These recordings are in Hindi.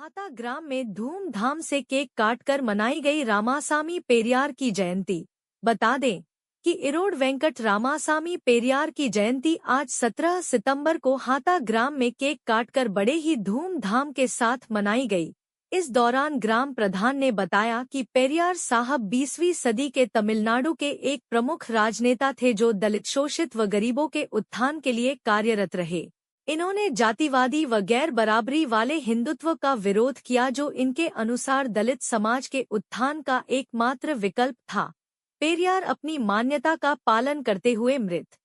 हाता ग्राम में धूमधाम से केक काटकर मनाई गई रामासामी पेरियार की जयंती। बता दें कि इरोड वेंकट रामासामी पेरियार की जयंती आज 17 सितंबर को हाता ग्राम में केक काटकर बड़े ही धूमधाम के साथ मनाई गई। इस दौरान ग्राम प्रधान ने बताया कि पेरियार साहब 20वीं सदी के तमिलनाडु के एक प्रमुख राजनेता थे जो दलित शोषित व गरीबों के उत्थान के लिए कार्यरत रहे। इन्होंने जातिवादी व गैर बराबरी वाले हिंदुत्व का विरोध किया जो इनके अनुसार दलित समाज के उत्थान का एकमात्र विकल्प था। पेरियार अपनी मान्यता का पालन करते हुए मृत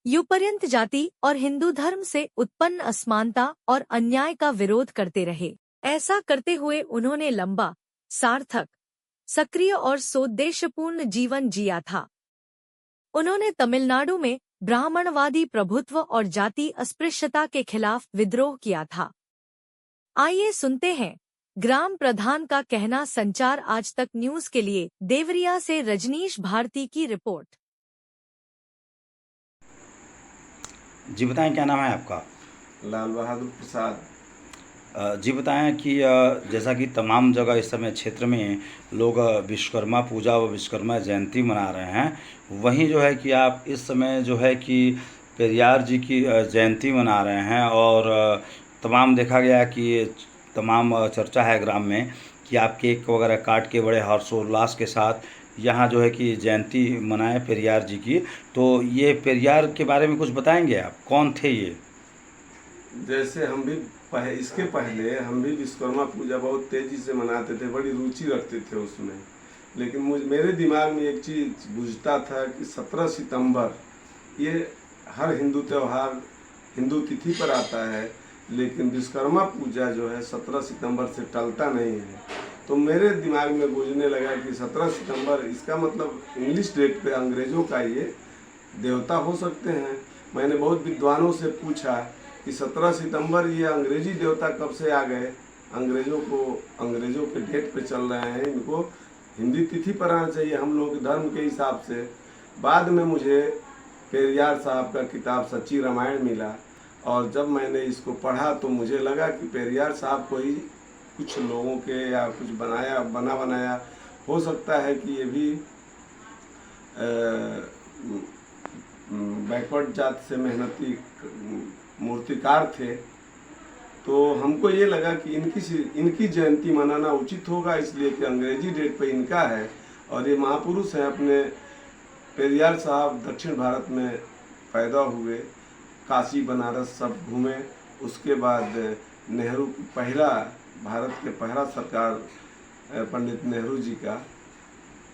युपर्यंत जाति और हिंदू धर्म से उत्पन्न असमानता और अन्याय का विरोध करते रहे। ऐसा करते हुए उन्होंने लंबा, सार्थक, सक्रिय और सौद्देश्यपूर्ण जीवन जिया था। उन्होंने तमिलनाडु में ब्राह्मणवादी प्रभुत्व और जाति अस्पृश्यता के खिलाफ विद्रोह किया था। आइए सुनते हैं ग्राम प्रधान का कहना। संचार आज तक न्यूज के लिए देवरिया से रजनीश भारती की रिपोर्ट। जी बताएं, क्या नाम है आपका? लाल बहादुर प्रसाद। जी बताएं कि जैसा कि तमाम जगह इस समय क्षेत्र में लोग विश्वकर्मा पूजा व विश्वकर्मा जयंती मना रहे हैं, वहीं जो है कि आप इस समय जो है कि पेरियार जी की जयंती मना रहे हैं और तमाम देखा गया कि तमाम चर्चा है ग्राम में कि आप केक वगैरह काट के बड़े हर्षोल्लास के साथ यहाँ जो है कि जयंती मनाएं पेरियार जी की। तो ये पेरियार के बारे में कुछ बताएंगे आप, कौन थे ये? जैसे हम भी इसके पहले हम भी विश्वकर्मा पूजा बहुत तेजी से मनाते थे, बड़ी रुचि रखते थे उसमें। लेकिन मेरे दिमाग में एक चीज गूंजता था कि 17 सितंबर ये हर हिंदू त्यौहार हिंदू तिथि पर आता है, लेकिन विश्वकर्मा पूजा जो है 17 सितंबर से टलता नहीं है। तो मेरे दिमाग में गूंजने लगा कि 17 सितंबर इसका मतलब इंग्लिश डेट पे अंग्रेजों का ये देवता हो सकते हैं। मैंने बहुत विद्वानों से पूछा कि 17 सितंबर ये अंग्रेजी देवता कब से आ गए, अंग्रेजों के डेट पे चल रहे हैं, इनको हिंदी तिथि पर आना चाहिए हम लोग धर्म के हिसाब से। बाद में मुझे पेरियार साहब का किताब सच्ची रामायण मिला और जब मैंने इसको पढ़ा तो मुझे लगा कि पेरियार साहब को ही कुछ लोगों के या कुछ बना बनाया हो सकता है कि ये भी बैकवर्ड जात से मेहनती मूर्तिकार थे। तो हमको ये लगा कि इनकी जयंती मनाना उचित होगा, इसलिए कि अंग्रेजी डेट पे इनका है और ये महापुरुष हैं। अपने पेरियार साहब दक्षिण भारत में पैदा हुए, काशी बनारस सब घूमे। उसके बाद नेहरू की भारत के पहला सरकार पंडित नेहरू जी का,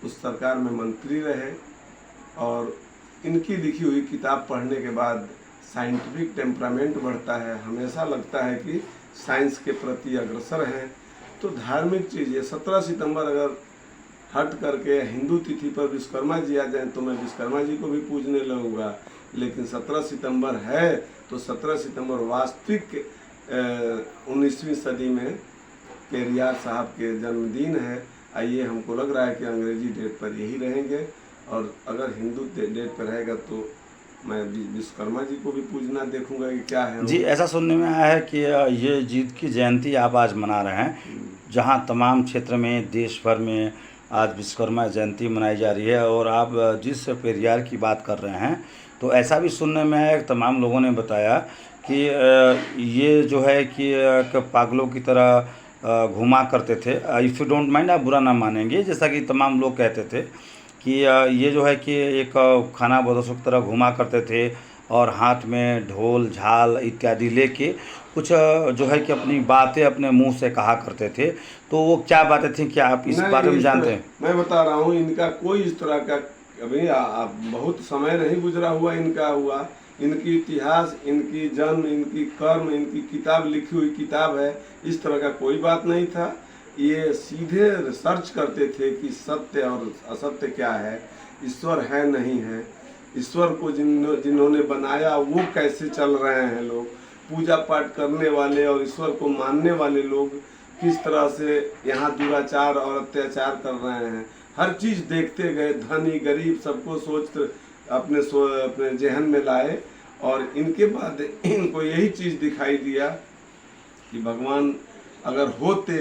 उस सरकार में मंत्री रहे और इनकी लिखी हुई किताब पढ़ने के बाद साइंटिफिक टेम्परामेंट बढ़ता है, हमेशा लगता है कि साइंस के प्रति अग्रसर हैं। तो धार्मिक चीज़ 17 सितंबर अगर हट करके हिंदू तिथि पर विश्वकर्मा जी आ जाएं तो मैं विश्वकर्मा जी को भी पूजने लगूंगा। लेकिन 17 सितंबर है तो 17 सितंबर वास्तविक 19वीं सदी में पेरियार साहब के जन्मदिन है। आइए, हमको लग रहा है कि अंग्रेजी डेट पर यही रहेंगे और अगर हिंदू डेट पर रहेगा तो मैं विश्वकर्मा जी को भी पूजना देखूंगा कि क्या है। जी, ऐसा सुनने में आया है कि ये जीत की जयंती आप आज मना रहे हैं, जहां तमाम क्षेत्र में देश भर में आज विश्वकर्मा जयंती मनाई जा रही है और आप जिस पेरियार की बात कर रहे हैं तो ऐसा भी सुनने में आया, तमाम लोगों ने बताया कि ये जो है कि पागलों की तरह घुमा करते थे। इफ़ यू डोंट माइंड, आप बुरा ना मानेंगे, जैसा कि तमाम लोग कहते थे कि ये जो है कि एक खाना बदोशों की तरह घुमा करते थे और हाथ में ढोल झाल इत्यादि लेके कुछ जो है कि अपनी बातें अपने मुंह से कहा करते थे। तो वो क्या बातें थी, क्या आप इस बारे में जानते हैं? मैं बता रहा हूँ, इनका कोई इस तरह का अभी बहुत समय नहीं गुजरा हुआ इनका हुआ। इनकी इतिहास, इनकी जन्म, इनकी कर्म, इनकी किताब लिखी हुई किताब है, इस तरह का कोई बात नहीं था। ये सीधे रिसर्च करते थे कि सत्य और असत्य क्या है, ईश्वर है नहीं है, ईश्वर को जिन्होंने बनाया वो कैसे चल रहे हैं लोग, पूजा पाठ करने वाले और ईश्वर को मानने वाले लोग किस तरह से यहाँ दुराचार और अत्याचार कर रहे हैं। हर चीज देखते गए, धनी गरीब सबको अपने जहन में लाए और इनके बाद इनको यही चीज दिखाई दिया कि भगवान अगर होते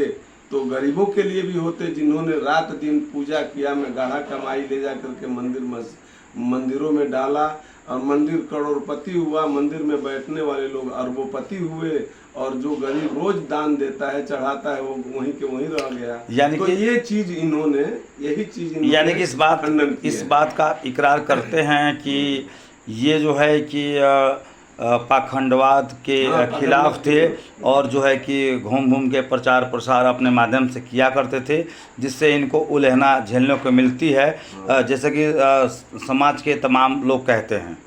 तो गरीबों के लिए भी होते, जिन्होंने रात दिन पूजा किया, में गाढ़ा कमाई ले जा करके मंदिरों में डाला और मंदिर करोड़पति हुआ, मंदिर में बैठने वाले लोग अरबोपति हुए, और जो गरीब रोज दान देता है चढ़ाता है वो वहीं के वहीं रह गया। यानी तो कि यही चीज इन्होंने यानी कि खंडन किया इस बात का इकरार करते हैं कि ये जो है कि पाखंडवाद के खिलाफ थे और जो है कि घूम घूम के प्रचार प्रसार अपने माध्यम से किया करते थे, जिससे इनको उलझना झेलने को मिलती है, जैसे कि समाज के तमाम लोग कहते हैं।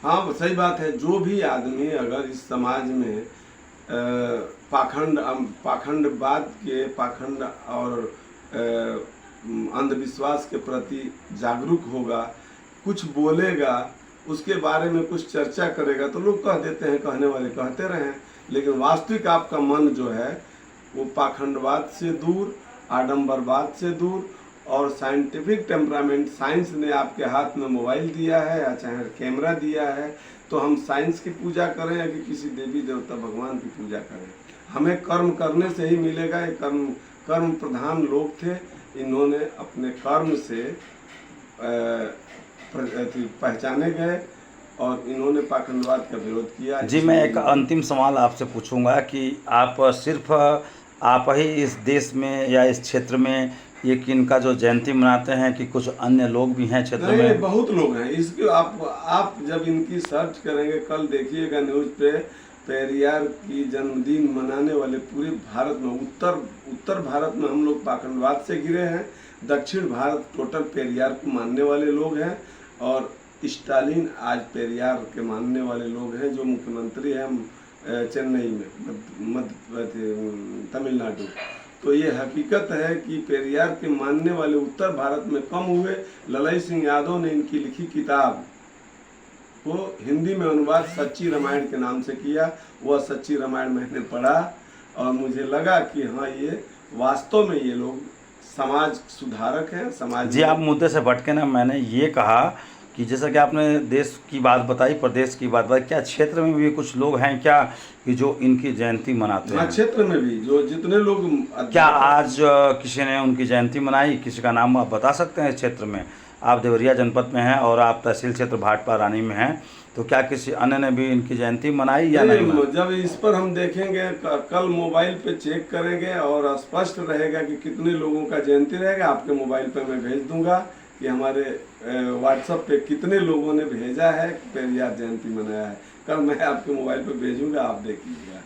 हाँ सही बात है। जो भी आदमी अगर इस समाज में पाखंडवाद के पाखंड और अंधविश्वास के प्रति जागरूक होगा, कुछ बोलेगा, उसके बारे में कुछ चर्चा करेगा, तो लोग कह देते हैं, कहने वाले कहते रहें, लेकिन वास्तविक आपका मन जो है वो पाखंडवाद से दूर, आडंबरवाद से दूर और साइंटिफिक टेम्परामेंट, साइंस ने आपके हाथ में मोबाइल दिया है या चाहे कैमरा दिया है, तो हम साइंस की पूजा करें या कि किसी देवी देवता भगवान की पूजा करें, हमें कर्म करने से ही मिलेगा। ये कर्म प्रधान लोग थे, इन्होंने अपने कर्म से पहचाने गए और इन्होंने पाखंडवाद का विरोध किया। जी, मैं एक अंतिम सवाल आपसे पूछूंगा कि आप सिर्फ आप ही इस देश में या इस क्षेत्र में एक इनका जो जयंती मनाते हैं कि कुछ अन्य लोग भी हैं क्षेत्र में? बहुत लोग हैं। इसके आप जब इनकी सर्च करेंगे, कल देखिएगा न्यूज पे, पेरियार की जन्मदिन मनाने वाले पूरे भारत में, उत्तर भारत में हम लोग पाखंडवाद से घिरे हैं, दक्षिण भारत टोटल पेरियार को मानने वाले लोग हैं, और स्टालिन आज पेरियार के मानने वाले लोग हैं, जो मुख्यमंत्री हैं चेन्नई में, तमिलनाडु। तो ये हकीकत है कि पेरियार के मानने वाले उत्तर भारत में कम हुए। ललई सिंह यादव ने इनकी लिखी किताब को हिंदी में अनुवाद सच्ची रामायण के नाम से किया। वह सच्ची रामायण मैंने पढ़ा और मुझे लगा कि हाँ, ये वास्तव में ये लोग समाज सुधारक हैं। समाज जी, आप मुद्दे से भटके ना। मैंने ये कहा कि जैसा कि आपने देश की बात बताई, प्रदेश की बात बताई, क्या क्षेत्र में भी कुछ लोग हैं क्या कि जो इनकी जयंती मनाते हैं? क्षेत्र में भी जो जितने लोग, क्या आज किसी ने उनकी जयंती मनाई? किसी का नाम आप बता सकते हैं? क्षेत्र में आप देवरिया जनपद में हैं और आप तहसील क्षेत्र भाटपा रानी में हैं, तो क्या किसी अन्य ने भी इनकी जयंती मनाई या नहीं? जब इस पर हम देखेंगे, कल मोबाइल पे चेक करेंगे और स्पष्ट रहेगा कि कितने लोगों का जयंती रहेगा। आपके मोबाइल पे मैं भेज दूंगा कि हमारे व्हाट्सएप पे कितने लोगों ने भेजा है पेरियार जयंती मनाया है। कल मैं आपके मोबाइल पे भेजूंगा, आप देखिएगा।